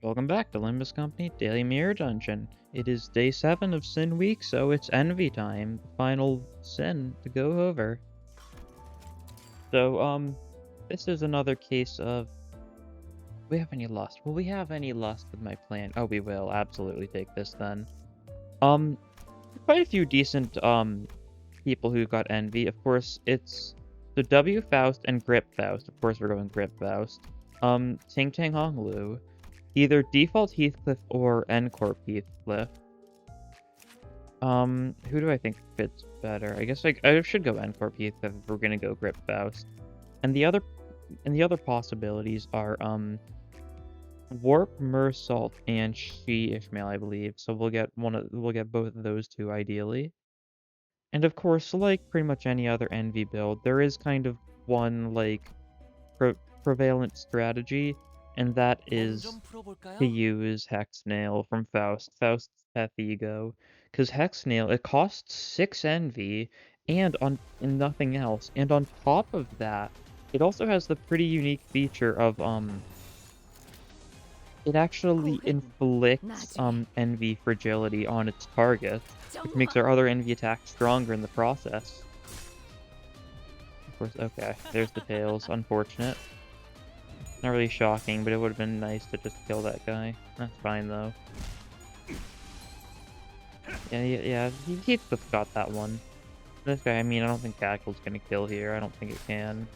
Welcome back to Limbus Company Daily Mirror Dungeon. It is day 7 of Sin Week, so it's Envy time, the final sin to go over. So, this is another case of... Do we have any lust? Will we have any lust with my plan? Oh, we will absolutely take this then. Quite a few decent, people who got Envy. Of course, it's the W Faust and Grip Faust. Of course, we're going Grip Faust. Ting Tang Hong Lu. Either default Heathcliff or N-Corp Heathcliff. Who do I think fits better? I guess I should go N-Corp Heathcliff if we're gonna go Grip Faust. And the other possibilities are Warp, Mersault, and She Ishmael, I believe. So we'll get both of those two ideally. And of course, like pretty much any other Envy build, there is kind of one like prevalent strategy, and that is to use Hexnail from Faust's Peth Ego. Because Hexnail, it costs 6 Envy and nothing else. And on top of that, it also has the pretty unique feature of it actually inflicts Envy fragility on its target, which makes our other Envy attacks stronger in the process. Of course, okay, there's the tails, unfortunate. Not really shocking, but it would have been nice to just kill that guy. That's fine, though. Yeah, he's just got that one. This guy, I mean, I don't think Tackle's gonna kill here. I don't think it can.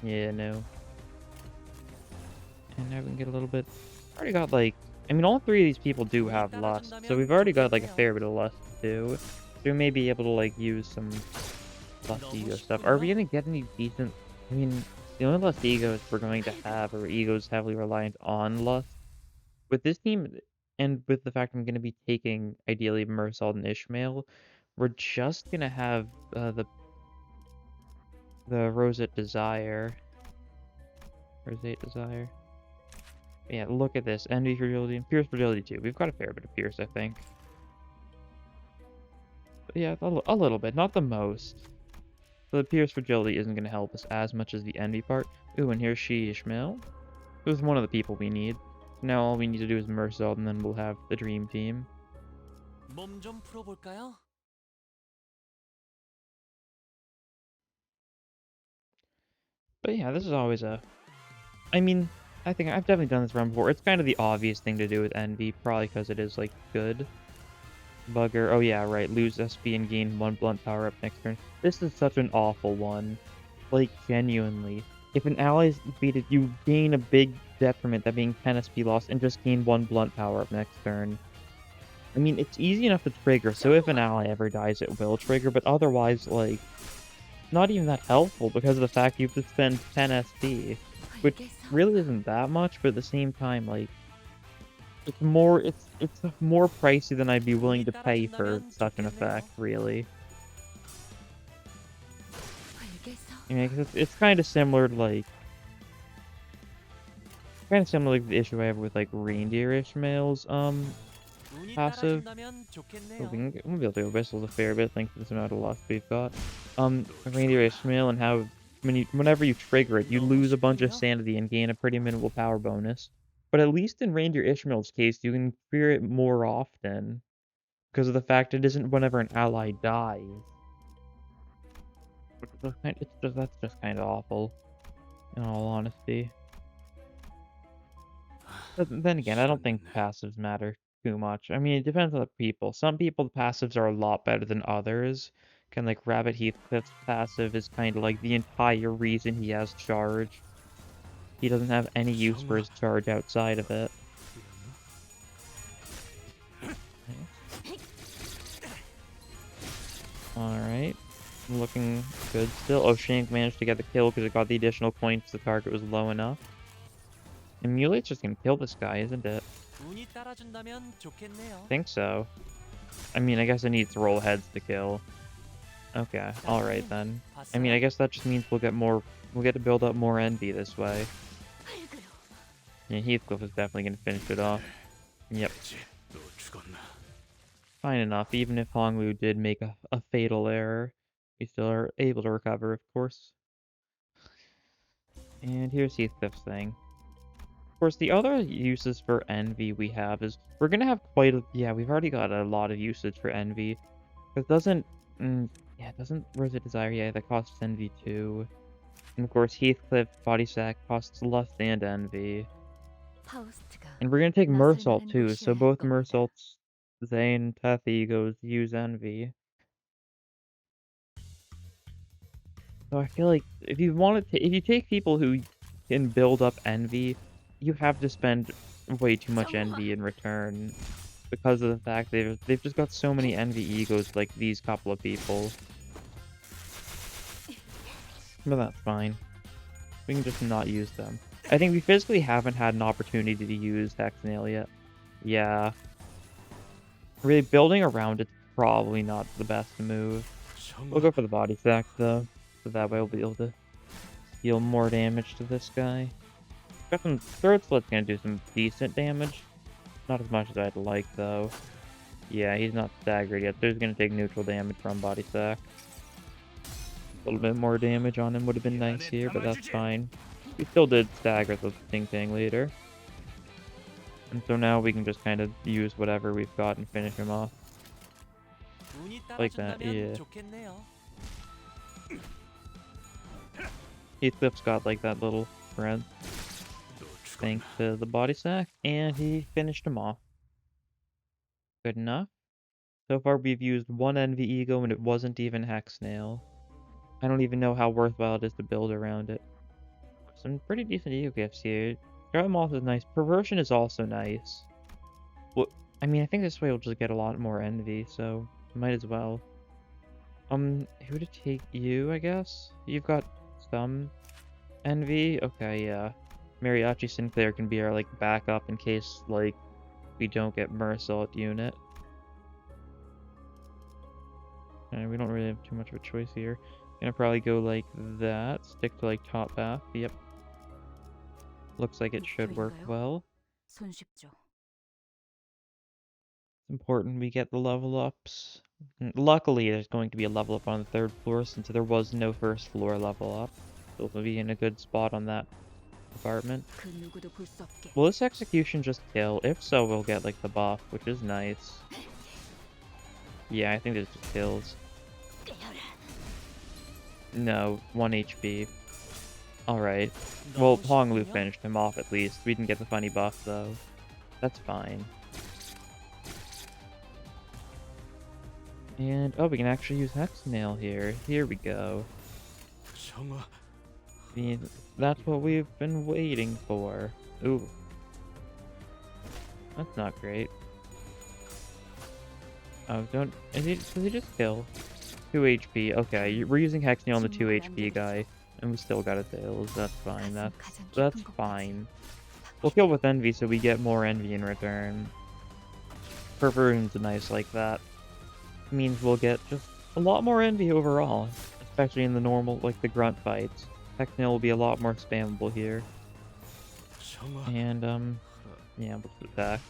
Yeah, no. And now we can get a little bit... Already got, like... I mean, all three of these people do have lust, so we've already got, like, a fair bit of lust, too. So we may be able to, like, use some lust ego stuff. Are we gonna get any decent... I mean... The only lust egos we're going to have are egos heavily reliant on lust. With this team, and with the fact I'm going to be taking, ideally, Mersault and Ishmael, we're just going to have the Rosette Desire. Rosette Desire. Yeah, look at this. Envy Fragility and Pierce Fragility too. We've got a fair bit of Pierce, I think. But yeah, a little bit. Not the most. So the Pierce Fragility isn't going to help us as much as the Envy part. Ooh, and here's She Ishmael. Who's one of the people we need. Now all we need to do is Mersault, and then we'll have the dream team. But yeah, this is always a... I mean, I think I've definitely done this run before. It's kind of the obvious thing to do with Envy, probably because it is, like, good. Bugger. Oh yeah, right. Lose SP and gain 1 blunt power up next turn. This is such an awful one. Like, genuinely. If an ally is defeated, you gain a big detriment, that being 10 SP loss, and just gain 1 blunt power up next turn. I mean, it's easy enough to trigger, so if an ally ever dies, it will trigger, but otherwise, like, not even that helpful because of the fact you have to spend 10 SP, which really isn't that much, but at the same time, like, it's more pricey than I'd be willing to pay for such an effect, really. I mean, it's kind of similar to, like, the issue I have with, like, Reindeer Ishmael's, passive. Oh, we'll be able to go Whistles a fair bit thanks to this amount of lust we've got. Reindeer Ishmael, and how whenever you trigger it, you lose a bunch of sanity and gain a pretty minimal power bonus. But at least in Reindeer Ishmael's case, you can fear it more often because of the fact it isn't whenever an ally dies. That's just kind of awful, in all honesty. But then again, I don't think passives matter too much. I mean, it depends on the people. Some people, the passives are a lot better than others. Kind of like Rabbit Heathcliff's passive is kind of like the entire reason he has charge. He doesn't have any use for his charge outside of it. Alright. Looking good still. Oh, Shank managed to get the kill because it got the additional points. The target was low enough. And Mulate's just gonna kill this guy, isn't it? I think so. I mean, I guess it needs to roll heads to kill. Okay, alright then. I mean, I guess that just means we'll get to build up more Envy this way. Yeah, Heathcliff is definitely gonna finish it off. Yep. Fine enough, even if Honglu did make a fatal error, we still are able to recover, of course. And here's Heathcliff's thing. course, the other uses for Envy we have is we're gonna have quite a yeah, we've already got a lot of usage for Envy. It doesn't yeah, it doesn't where's the desire? Yeah, that costs Envy too. And of course Heathcliff Body Sack costs Lust and Envy. 파우스트가 And we're gonna take 낯설 Mersault 만한 too, so 곳이어야 할 both 겁니다. Mersault's Zane, Teth egos use Envy. So I feel like if you take people who can build up Envy, you have to spend way too much 정화! Envy in return because of the fact they've just got so many Envy egos like these couple of people. But that's fine. We can just not use them. I think we physically haven't had an opportunity to use Hexnail yet. Yeah. Really building around it's probably not the best move. We'll go for the body sack though. So that way we'll be able to deal more damage to this guy. Got some third slit's gonna do some decent damage. Not as much as I'd like though. Yeah, he's not staggered yet. So he's gonna take neutral damage from body sack. A little bit more damage on him would have been nice here, but that's fine. We still did stagger the Ting Tang later. And so now we can just kind of use whatever we've got and finish him off. Like that, yeah. Heathcliff's got like that little friend. Thanks to the body sack, and he finished him off. Good enough. So far we've used one Envy Ego and it wasn't even Hexnail. I don't even know how worthwhile it is to build around it. Some pretty decent Ego gifts here. Scarlet Moth is nice. Perversion is also nice. Well, I mean, I think this way we'll just get a lot more Envy, so might as well. Who to take you, I guess? You've got some Envy? Okay, yeah. Mariachi Sinclair can be our, like, backup in case, like, we don't get Mersault unit. And we don't really have too much of a choice here. Gonna probably go like that. Stick to, like, top path. Yep. Looks like it should work well. 손쉽죠. It's important we get the level ups. Luckily, there's going to be a level up on the 3rd floor since there was no 1st floor level up. So we'll be in a good spot on that department. 그 누구도 볼 수 없게. Will this execution just kill? If so, we'll get like the buff, which is nice. Yeah, I think this just kills. No, 1 HP. Alright. Well, Honglu finished him off at least. We didn't get the funny buff though. That's fine. And, oh, we can actually use Hexnail here. Here we go. I mean, that's what we've been waiting for. Ooh. That's not great. Oh, does he just kill? 2 HP. Okay, we're using Hexnail on the 2 HP guy, and we still got a tails. That's fine. That's fine. We'll kill with Envy so we get more Envy in return. Perversion's nice like that. Means we'll get just a lot more Envy overall, especially in the normal, like the grunt fights. Hexnail will be a lot more spammable here. And, yeah, we'll put it back.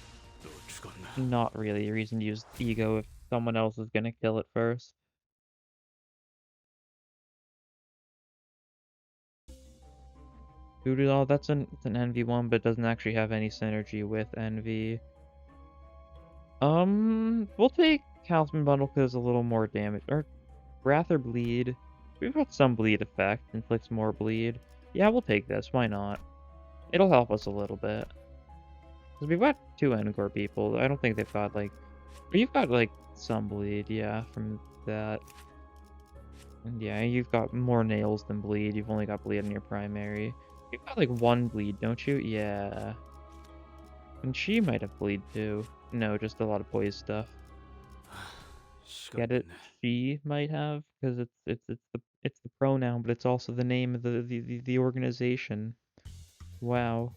Not really a reason to use Ego if someone else is gonna kill it first. Oh, it's an Envy one, but it doesn't actually have any synergy with Envy. We'll take Talisman Bundle because a little more damage. Or Wrath or Bleed. We've got some bleed effect, inflicts more bleed. Yeah, we'll take this, why not? It'll help us a little bit. Because we've got 2 Encore people. I don't think they've got, like... You've got, like, some bleed, yeah, from that. And yeah, you've got more nails than bleed. You've only got bleed in your primary. You've got, like, 1 bleed, don't you? Yeah. And she might have bleed, too. No, just a lot of poise stuff. Get it? She might have, because it's the pronoun, but it's also the name of the organization. Wow.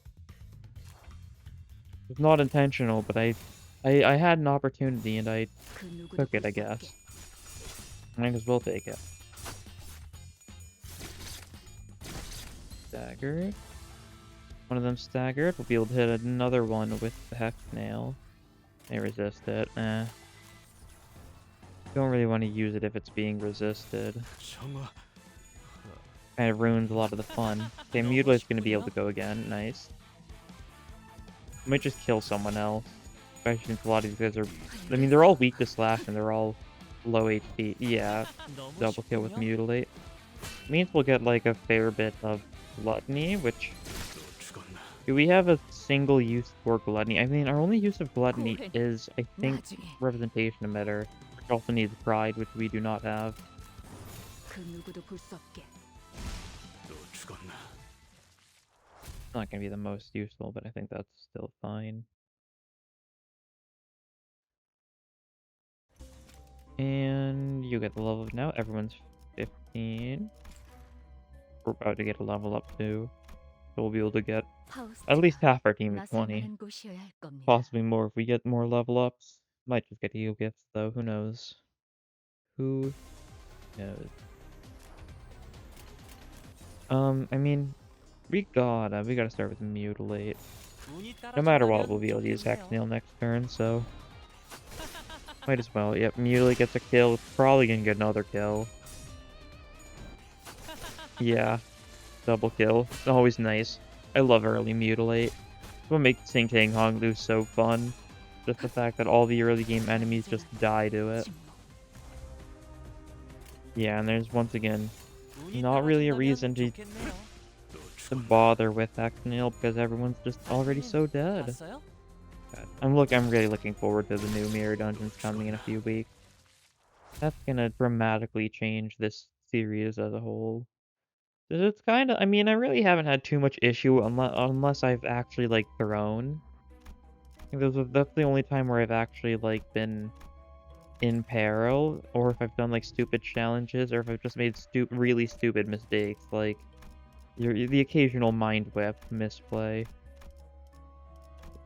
It's not intentional, but I had an opportunity and I 그 누구도 took it, 볼 I 수 guess. 없게. Might as well take it. Staggered. One of them staggered. We'll be able to hit another one with the Hexnail. They resist it. Don't really want to use it if it's being resisted. Kind of ruins a lot of the fun. Okay, Mutilate's going to be able to go again. Nice. Might just kill someone else. Especially since a lot of these guys are... I mean, they're all weak to slash and they're all low HP. Yeah, 너무 double kill with 쉽군요. Mutilate. Means we'll get like a fair bit of Gluttony, which... Do we have a single use for Gluttony? I mean, our only use of Gluttony is, I think, 나중에 Representation Emitter, which also needs Pride, which we do not have. 그 누구도 볼 수 없게. Not gonna be the most useful, but I think that's still fine. And you get the level up now. Everyone's 15. We're about to get a level up too. So we'll be able to get at least half our team at 20. 나살만한 곳이어야 할 겁니다. Possibly more if we get more level ups. Might just get heal gifts though, who knows? Who knows? I mean, we gotta start with Mutilate. 운이 No matter what, 따라준다면 we'll be able to use 좋겠네요. Hexnail next turn, so... Might as well. Yep, Mutilate gets a kill. Probably gonna get another kill. Yeah. Double kill. It's always nice. I love early Mutilate. It's what makes Sing Tang Hong Lu so fun. Just the fact that all the early game enemies just die to it. Yeah, and there's once again 운이 not really a 따라준다면 reason 좋겠네요. to bother with Hexnail because everyone's just already so dead. 봤어요? I'm really looking forward to the new mirror dungeons coming in a few weeks. That's gonna dramatically change this series as a whole. 'Cause it's kind of, I mean, I really haven't had too much issue unless I've actually like thrown. I think that's the only time where I've actually like been in peril, or if I've done like stupid challenges, or if I've just made really stupid mistakes, like the occasional mind whip misplay.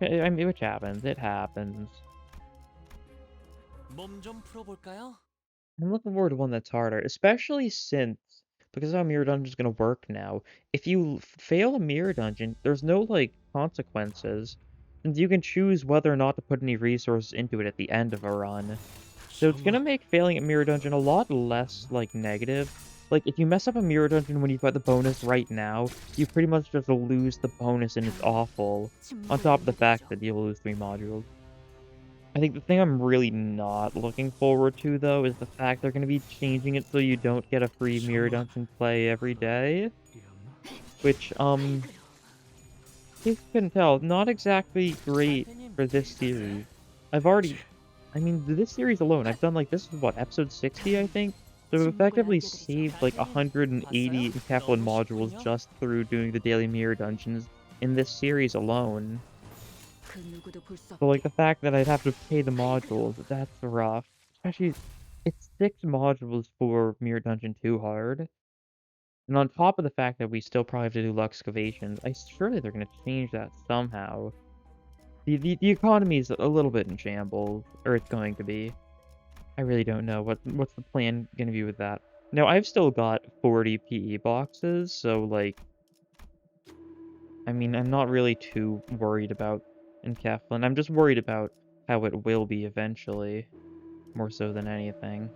I mean, which happens. It happens. 몸 좀 풀어볼까요? I'm looking forward to one that's harder, especially since, because how Mirror Dungeon's gonna work now, if you fail a Mirror Dungeon, there's no, like, consequences, and you can choose whether or not to put any resources into it at the end of a run. So it's gonna make failing a Mirror Dungeon a lot less, like, negative. Like, if you mess up a Mirror Dungeon when you've got the bonus right now, you pretty much just lose the bonus and it's awful. On top of the fact that you'll lose 3 modules. I think the thing I'm really not looking forward to, though, is the fact they're going to be changing it so you don't get a free Mirror Dungeon play every day. Which, you can tell, not exactly great for this series. I mean, this series alone, I've done, like, this is what, episode 60, I think? So I've effectively saved, like, 180 Kaplan modules just through doing the daily Mirror Dungeons in this series alone. 그 누구도 볼 수 So, 없게. like, the fact that I'd have to pay the modules, that's rough. Especially, it's 6 modules for Mirror Dungeon 2 hard. And on top of the fact that we still probably have to do Luxcavations, surely they're going to change that somehow. The economy's a little bit in shambles, or it's going to be. I really don't know what's the plan going to be with that. Now, I've still got 40 PE boxes, so, like, I mean, I'm not really too worried about in Keflin. I'm just worried about how it will be eventually, more so than anything.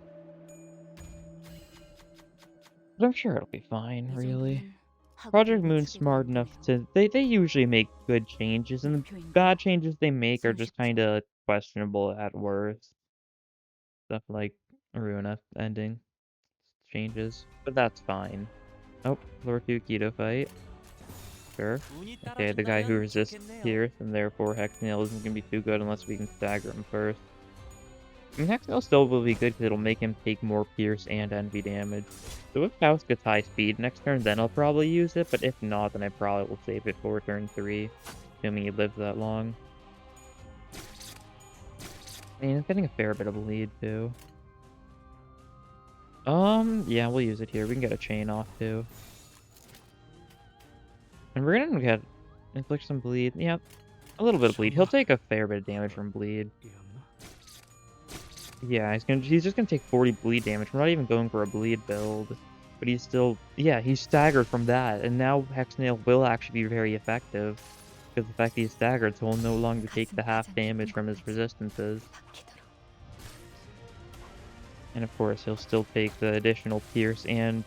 But I'm sure it'll be fine, 이 really. 정도는 하고 Project 보면 Moon's 죽이는 smart 거네. enough to... They usually make good changes, and the 목표인 bad changes they make are just 30초. kind of questionable at worst. Stuff like Aruna ending changes, but that's fine. Oh, floor 2 Keto fight. Sure. 운이 Okay, the guy who 따라준다면 resists 좋겠네요. Pierce, and therefore Hexnail isn't going to be too good unless we can stagger him first. I mean, Hexnail still will be good because it'll make him take more Pierce and Envy damage. So if Faust gets high speed next turn, then I'll probably use it, but if not, then I probably will save it for turn 3, assuming he lives that long. I mean, it's getting a fair bit of a lead, too. Yeah, we'll use it here. We can get a chain off, too. And we're gonna get inflict some bleed. Yep. A little bit of bleed. He'll take a fair bit of damage from bleed. Yeah, he's just gonna take 40 bleed damage. We're not even going for a bleed build. But he's still, yeah, he's staggered from that. And now Hexnail will actually be very effective. Because the fact he's staggered, so he'll no longer take the half damage from his resistances. 박히도록. And of course, he'll still take the additional Pierce and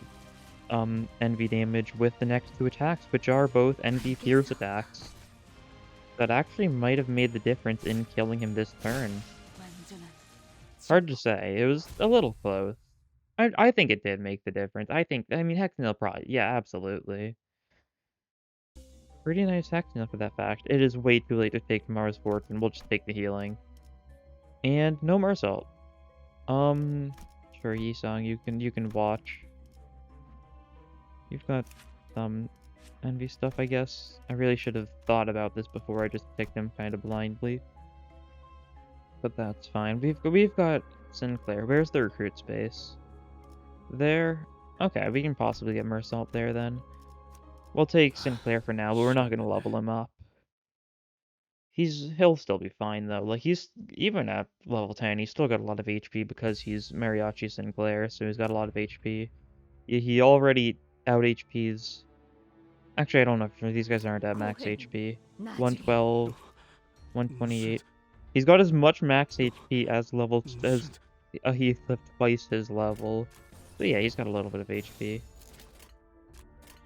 Envy damage with the next 2 attacks, which are both Envy Pierce attacks. that actually might have made the difference in killing him this turn. 완전한 Hard to 증폭. say. It was a little close. I think it did make the difference. I mean, Hexnail probably, yeah, absolutely. Pretty nice Hexnail for that fact. It is way too late to take tomorrow's fortune. We'll just take the healing. And no Mersault. Sure, Yisong, you can watch. You've got some envy stuff, I guess. I really should have thought about this before I just picked him kind of blindly. But that's fine. We've got Sinclair. Where's the recruit space? There. Okay, we can possibly get Mersault there then. We'll take Sinclair for now, but we're not gonna level him up. He'll still be fine though. Like he's even at level 10, he's still got a lot of HP because he's Mariachi Sinclair, so he's got a lot of HP. He already out HP's. Actually, I don't know if these guys aren't at max HP. 112, 128. He's got as much max HP as level as Heath lived twice his level. So yeah, he's got a little bit of HP.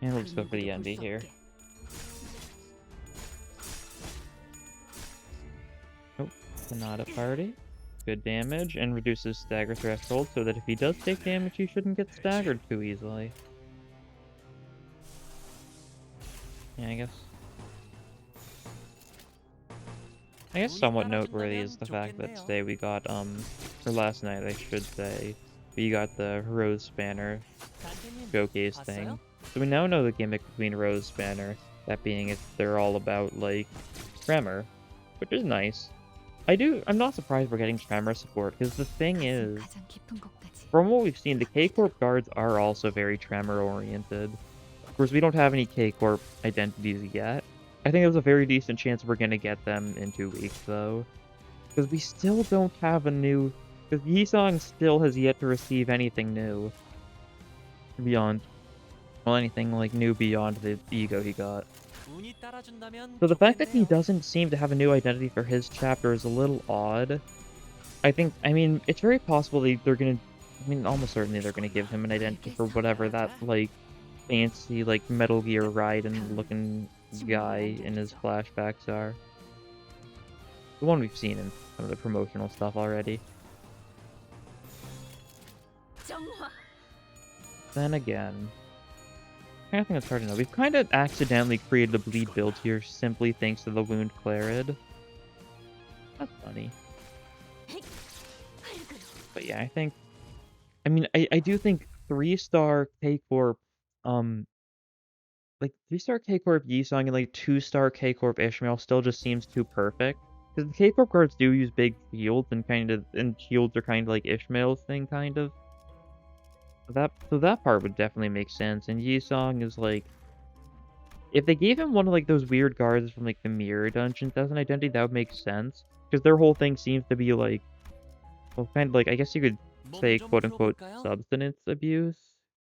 And we'll just go for the envy here. Oh, Sonata Party. Good damage, and reduces stagger threshold so that if he does take damage, he shouldn't get staggered too easily. Yeah, I guess somewhat noteworthy is the fact that today we got, or last night I should say, we got the Rose Spanner showcase thing. So we now know the gimmick between Rose Spanner, that being they're all about, like, Tremor, which is nice. I'm not surprised we're getting Tremor support, because the thing is, 가장 깊은 곳까지. from what we've seen, the K-Corp guards are also very Tremor-oriented. Of course, we don't have any K-Corp identities yet. I think there's a very decent chance we're gonna get them in 2 weeks, though. Because we still don't have a new... Because Yisong still has yet to receive anything new. Beyond... Well, anything, like, new beyond the ego he got. 운이 따라준다면 So the fact that he 좋겠네요. doesn't seem to have a new identity for his chapter is a little odd. I mean, it's very possible they're gonna... I mean, almost certainly they're gonna give him an identity for whatever that, like, fancy, like, Metal Gear Raiden-looking guy in his flashbacks are. The one we've seen in some of the promotional stuff already. 정화. Then again... I think it's hard to know. We've kind of accidentally created a bleed build here simply thanks to the Wound Clarid. That's funny. But yeah, I mean, I do think 3-star K-Corp, like 3-star K-Corp Yisong and like 2-star K-Corp Ishmael still just seems too perfect. Because the K-Corp cards do use big shields and shields are kind of like Ishmael's thing, kind of. So that part would definitely make sense. And Yisong is like, if they gave him one of like those weird guards from like the Mirror Dungeons as an identity, that would make sense. Because their whole thing seems to be like, well, kind of like, I guess you could say quote unquote substance abuse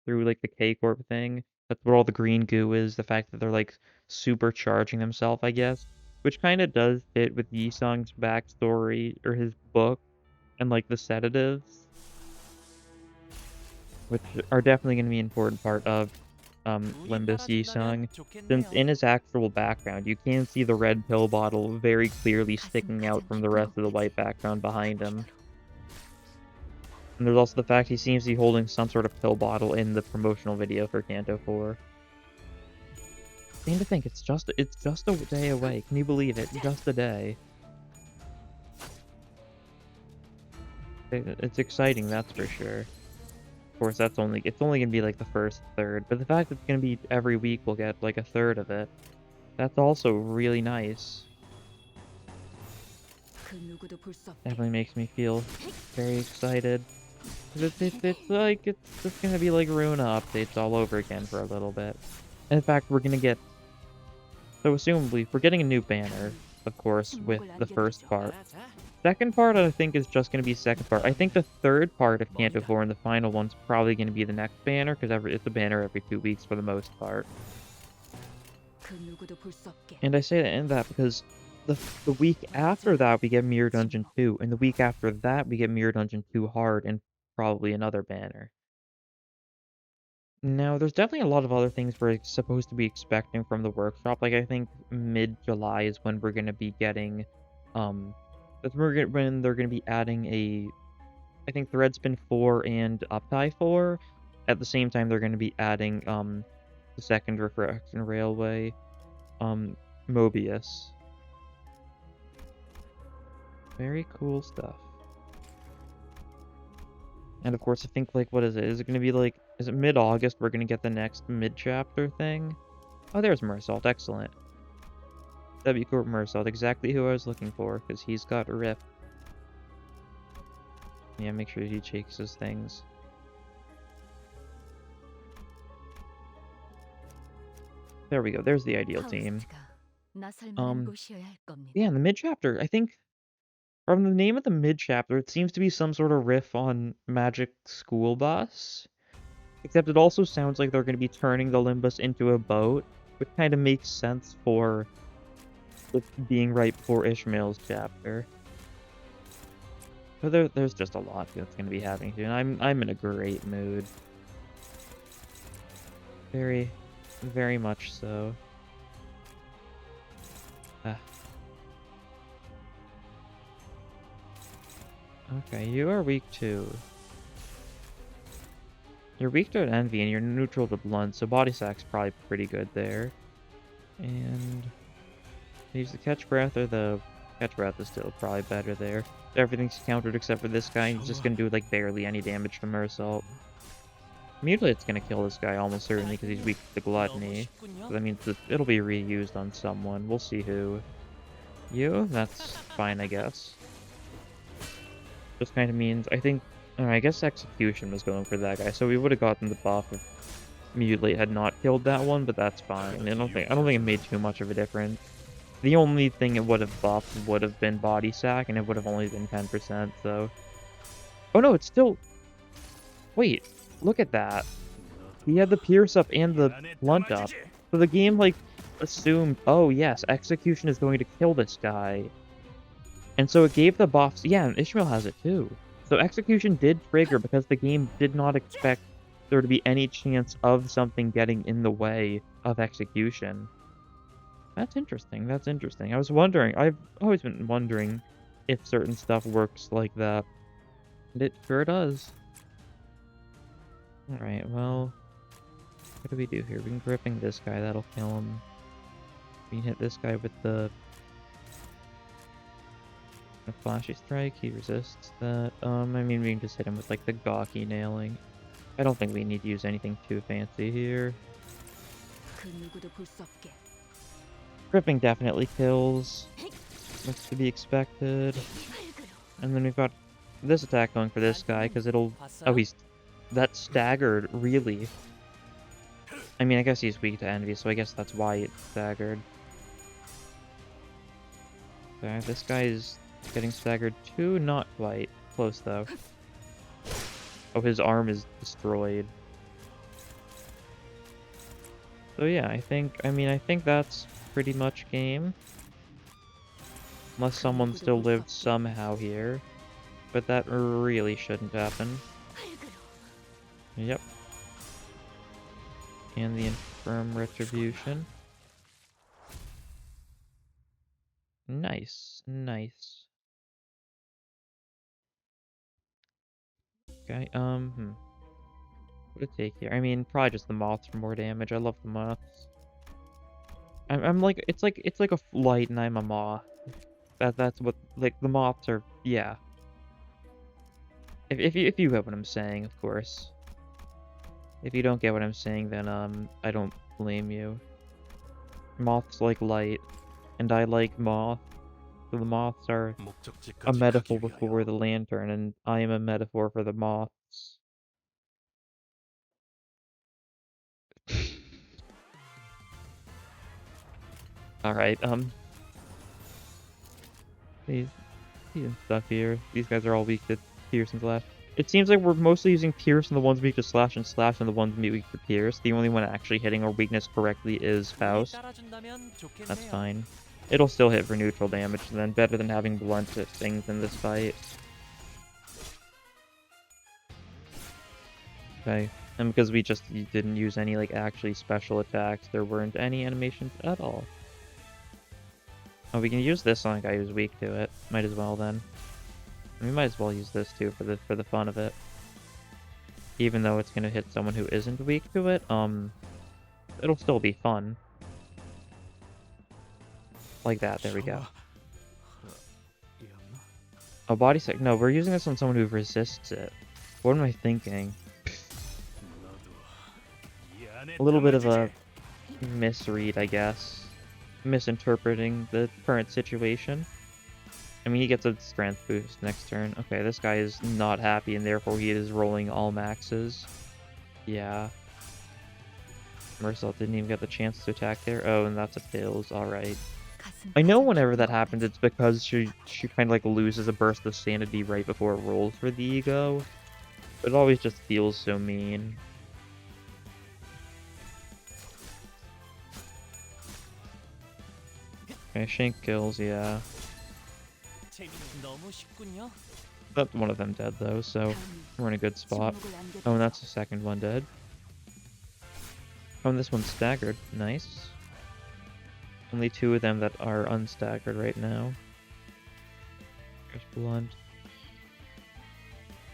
through like the K-Corp thing. That's what all the green goo is, the fact that they're like supercharging themselves, I guess. Which kind of does fit with Yisong's backstory or his book and like the sedatives. Which are definitely going to be an important part of Limbus Yisong, since in his actual background, you can see the red pill bottle very clearly sticking out from the rest of the white background behind him. And there's also the fact he seems to be holding some sort of pill bottle in the promotional video for Canto 4. I seem to think it's just a day away. Can you believe it? Just a day. It's exciting, that's for sure. Of course, it's only gonna be like the first third, but the fact that it's gonna be every week we'll get like a third of it, that's also really nice. 그 누구도 볼 수 없게. Definitely makes me feel very excited. It's like it's just gonna be like Runa updates all over again for a little bit. In fact, we're gonna get, so assumably we're getting a new banner, of course, with the first part. Second part, I think, is just going to be second part. I think the third part of Canto 4 and the final one's probably going to be the next banner, because it's a banner every 2 weeks for the most part. 그 누구도 볼 수 없게. And I say that in that because the week after that we get Mirror Dungeon 2, and the week after that we get Mirror Dungeon 2 Hard and probably another banner. Now, there's definitely a lot of other things we're supposed to be expecting from the workshop. Like, I think mid-July is when we're gonna be getting, when they're gonna be adding I think Threadspin 4 and Uptie 4. At the same time, they're gonna be adding, the second Refraction Railway, Mobius. Very cool stuff. And of course, I think, like, what is it? Is it gonna be, like, is it mid-August we're gonna get the next mid-chapter thing? Oh, there's Mersault. Excellent. W Corp Mersault. Exactly who I was looking for, because he's got Rip. Yeah, make sure he chases things. There we go. There's the ideal team. 파우스트가 나설 만한 곳이어야 할 Yeah, 겁니다. in the mid-chapter, I think, from the name of the mid-chapter, it seems to be some sort of riff on Magic School Bus. Except it also sounds like they're going to be turning the Limbus into a boat, which kind of makes sense for it being right before Ishmael's chapter. But there's just a lot that's going to be happening soon. I'm in a great mood. Very, very much so. Ah. Okay, you are weak too. You're weak to Envy and you're neutral to Blunt, so Body Sack's probably pretty good there. And use the Catch Breath, or the Catch Breath is still probably better there. Everything's countered except for this guy, and he's just gonna do like barely any damage to Mersault. Immediately it's gonna kill this guy almost certainly because he's weak to the Gluttony. So that means that it'll be reused on someone. We'll see who. You? That's fine, I guess. Just kind of means, I think, I guess Execution was going for that guy, so we would have gotten the buff if Mutilate had not killed that one, but that's fine. I don't think it made too much of a difference. The only thing it would have buffed would have been Body Sack, and it would have only been 10%, so... Oh no, it's still... Wait, look at that. He had the Pierce up and the Blunt up. So the game, like, assumed, oh yes, Execution is going to kill this guy. And so it gave the buffs... Yeah, and Ishmael has it too. So Execution did trigger because the game did not expect there to be any chance of something getting in the way of Execution. That's interesting, that's interesting. I was wondering, I've always been wondering if certain stuff works like that. And it sure does. Alright, well... What do we do here? We can gripping this guy, that'll kill him. We can hit this guy with the... A flashy strike, he resists that. I mean, we can just hit him with, like, the gawky nailing. I don't think we need to use anything too fancy here. 그 누구도 볼 수 없게. Gripping definitely kills. That's to be expected. And then we've got this attack going for this guy, because it'll... Oh, that's staggered, really. I mean, I guess he's weak to Envy, so I guess that's why it's staggered. Okay, this guy is getting staggered too? Not quite. Close, though. Oh, his arm is destroyed. So yeah, I think that's pretty much game. Unless someone still lived somehow here. But that really shouldn't happen. Yep. And the Infirm Retribution. Nice, nice. Okay, what would it take here? I mean, probably just the moths for more damage. I love the moths. I'm like, it's like a light and I'm a moth. That's what, like, the moths are, yeah. If you get what I'm saying, of course. If you don't get what I'm saying, then, I don't blame you. Moths like light, and I like moth. So the moths are a metaphor for the lantern, and I am a metaphor for the moths. Alright, these stuff here. These guys are all weak to Pierce and Slash. It seems like we're mostly using Pierce and the ones weak to Slash and Slash and the ones weak to Pierce. The only one actually hitting our weakness correctly is Faust. That's fine. It'll still hit for neutral damage, then better than having blunt things in this fight. Okay. And because we just didn't use any, like, actually special attacks, there weren't any animations at all. Oh, we can use this on a guy who's weak to it. Might as well, then. We might as well use this, too, for the fun of it. Even though it's gonna hit someone who isn't weak to it, it'll still be fun. Like that, there we go. Oh, body sec. No, we're using this on someone who resists it. What am I thinking? A little bit of a misread, I guess. Misinterpreting the current situation. I mean, he gets a strength boost next turn. Okay, this guy is not happy, and therefore he is rolling all maxes. Yeah. Mercel didn't even get the chance to attack there. Oh, and that's a pills. Alright. I know whenever that happens, it's because she kind of like loses a burst of sanity right before it rolls for the ego. But it always just feels so mean. Okay, Shank kills, yeah. 너무 쉽군요. That's one of them dead though, so we're in a good spot. Oh, and that's the second one dead. Oh, and this one's staggered. Nice. Only two of them that are unstaggered right now. There's blunt.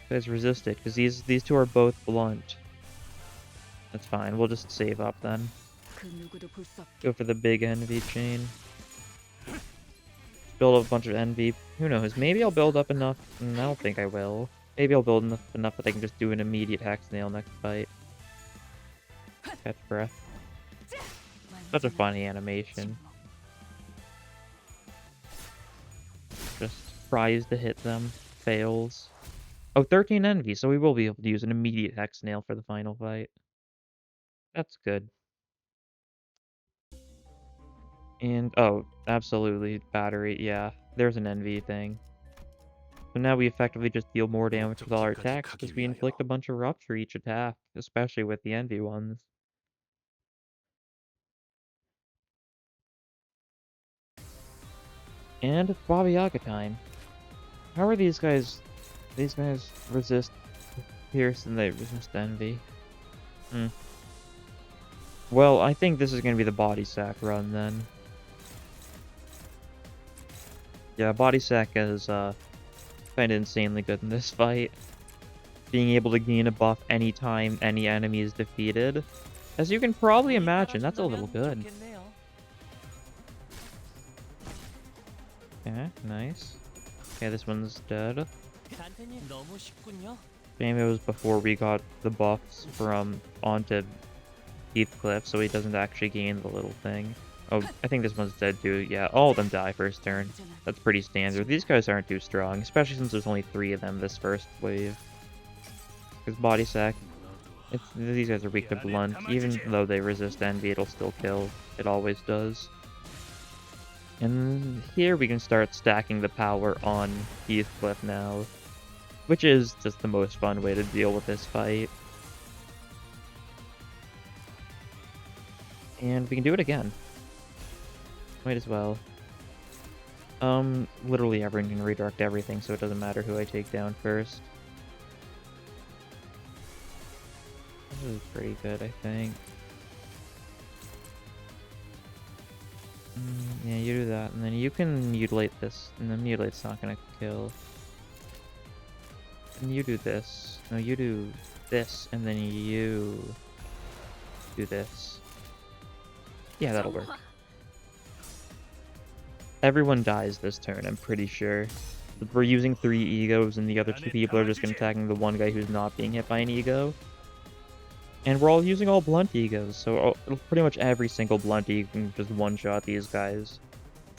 Guys resisted, because these two are both blunt. That's fine, we'll just save up then. Go for the big envy chain. Build up a bunch of envy. Who knows, maybe I'll build up enough. I don't think I will. Maybe I'll build enough that I can just do an immediate hex nail next fight. Catch breath. Such a funny animation. Just tries to hit them. Fails. Oh, 13 envy, so we will be able to use an immediate hex nail for the final fight. That's good. And, oh, absolutely, battery, yeah. There's an envy thing. So now we effectively just deal more damage with all our attacks, because we inflict a bunch of rupture each attack, especially with the envy ones. And it's Baba Yaga time. How are these guys... These guys resist Pierce and they resist Envy. Well, I think this is going to be the body sack run then. Yeah, body sack is kind of insanely good in this fight. Being able to gain a buff anytime any enemy is defeated. As you can probably imagine, that's a little good. Okay, nice. Okay, this one's dead. Maybe it was before we got the buffs from onto Heathcliff, so he doesn't actually gain the little thing. Oh, I think this one's dead too. Yeah, all of them die first turn. That's pretty standard. These guys aren't too strong, especially since there's only 3 of them this first wave. Because body sack, these guys are weak to blunt. Even though they resist envy, it'll still kill. It always does. And here we can start stacking the power on Heathcliff now, which is just the most fun way to deal with this fight. And we can do it again. Might as well. Literally everyone can redirect everything, so it doesn't matter who I take down first. This is pretty good, I think. Yeah, you do that, and then you can mutilate this, and then mutilate's not gonna kill. And you do this. No, you do this, and then you do this. Yeah, that'll work. Everyone dies this turn, I'm pretty sure. We're using 3 egos, and the other 2 people are just attacking the one guy who's not being hit by an ego. And we're all using all blunt egos, so pretty much every single blunt ego can just one-shot these guys.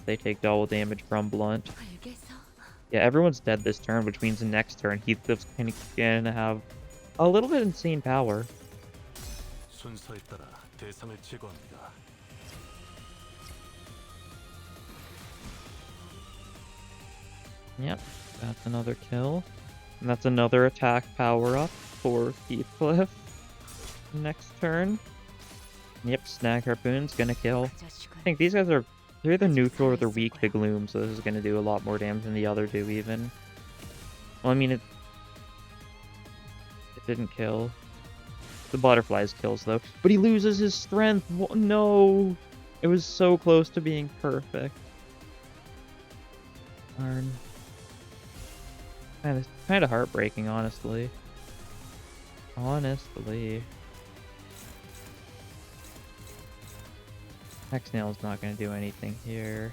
They take double damage from blunt. Yeah, everyone's dead this turn, which means the next turn Heathcliff's gonna have a little bit insane power. Yep, that's another kill. And that's another attack power-up for Heathcliff. Next turn. Yep, Snag Harpoon's gonna kill. I think these guys are... They're either neutral or they're weak to Gloom, so this is gonna do a lot more damage than the other two, even. Well, I mean, it didn't kill. The butterflies kills, though. But he loses his strength! No! It was so close to being perfect. Darn. Kind of heartbreaking, honestly. Honestly. Hexnail's not going to do anything here.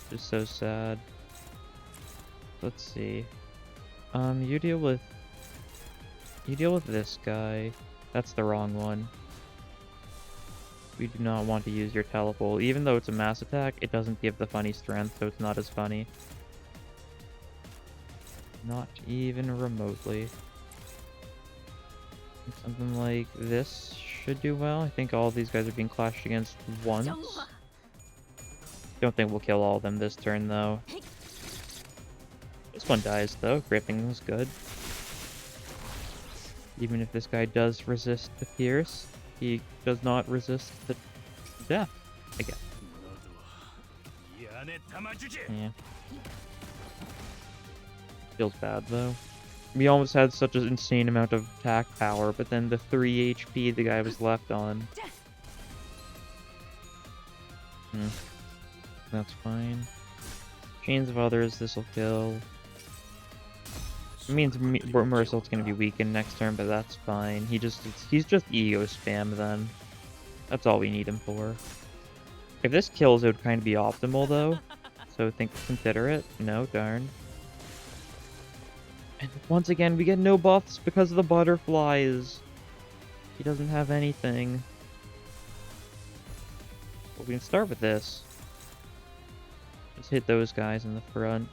Just so sad. Let's see. You deal with this guy. That's the wrong one. We do not want to use your teleport. Even though it's a mass attack, it doesn't give the funny strength, so it's not as funny. Not even remotely. Something like this should do well. I think all of these guys are being clashed against once. Don't think we'll kill all of them this turn, though. This one dies, though. Gripping was good. Even if this guy does resist the pierce, he does not resist the death, I guess. Yeah. Feels bad, though. We almost had such an insane amount of attack power, but then the 3 HP the guy was left on. That's fine. Chains of Others, this'll kill. It means Mersil's gonna be weakened next turn, but that's fine. He's just ego spam then. That's all we need him for. If this kills, it would kind of be optimal though. So consider it. No, darn. And once again, we get no buffs because of the butterflies. He doesn't have anything. Well, we can start with this. Just hit those guys in the front.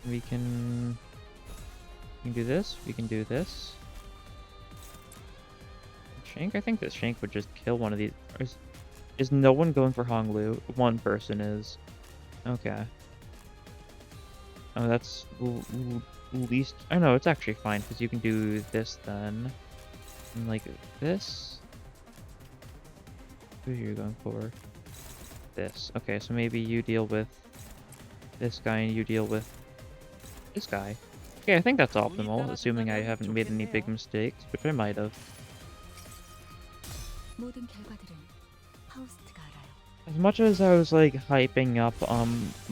We can do this. We can do this. Shank? I think this Shank would just kill one of these. Is no one going for Honglu? One person is. Okay. Oh, that's least... Oh no, it's actually fine, because you can do this then. And like this? Who are you going for? This. Okay, so maybe you deal with this guy and you deal with this guy. Okay, I think that's optimal, assuming I haven't made any big mistakes, which I might have. As much as I was like hyping up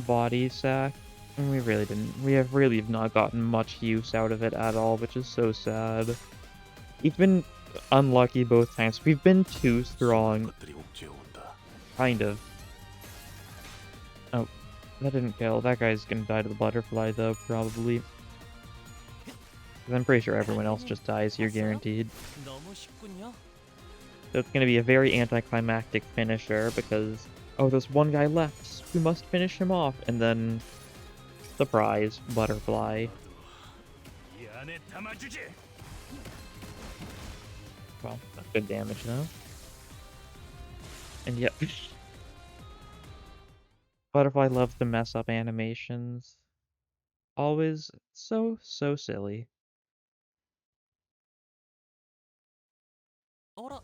body sack, we really didn't. We have really not gotten much use out of it at all, which is so sad. We've been unlucky both times. We've been too strong. Kind of. Oh, that didn't kill. That guy's gonna die to the butterfly though, probably. 'Cause I'm pretty sure everyone else just dies here, guaranteed. So it's gonna be a very anticlimactic finisher because, oh, there's one guy left. We must finish him off, and then surprise, butterfly. Well, that's good damage though. And yet, butterfly loves to mess up animations. Always so silly.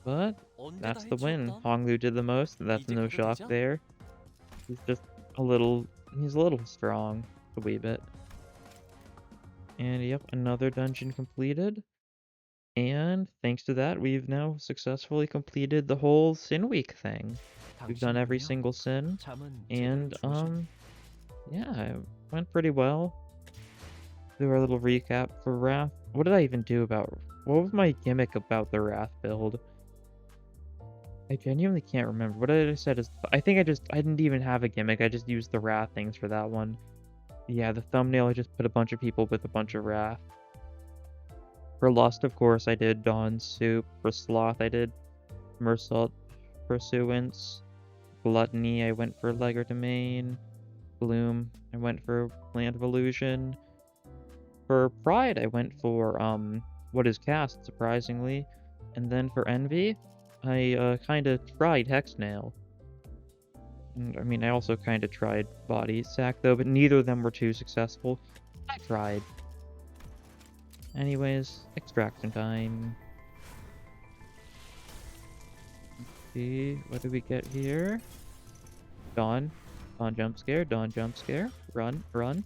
But that's the win. Honglu did the most. That's no shock there. He's just he's a little strong, a wee bit. And yep, another dungeon completed. And thanks to that, we've now successfully completed the whole Sin Week thing. We've done every single sin, and yeah, it went pretty well. Do our little recap for Wrath. What did I even do about? What was my gimmick about the Wrath build? I genuinely can't remember. What I said is, I think I didn't even have a gimmick. I just used the Wrath things for that one. Yeah, the thumbnail, I just put a bunch of people with a bunch of Wrath. For Lust, of course, I did Dawn's Soup. For Sloth, I did Mersault Pursuance. Gluttony, I went for Legerdemain. Gloom, I went for Land of Illusion. For Pride, I went for What Is Cast, surprisingly. And then for Envy, I kind of tried Hexnail. And, I mean, I also kind of tried Body Sack, though, but neither of them were too successful. I tried. Anyways, extraction time. Let's see, what do we get here? Dawn. Dawn jump scare, Dawn jump scare. Run, run.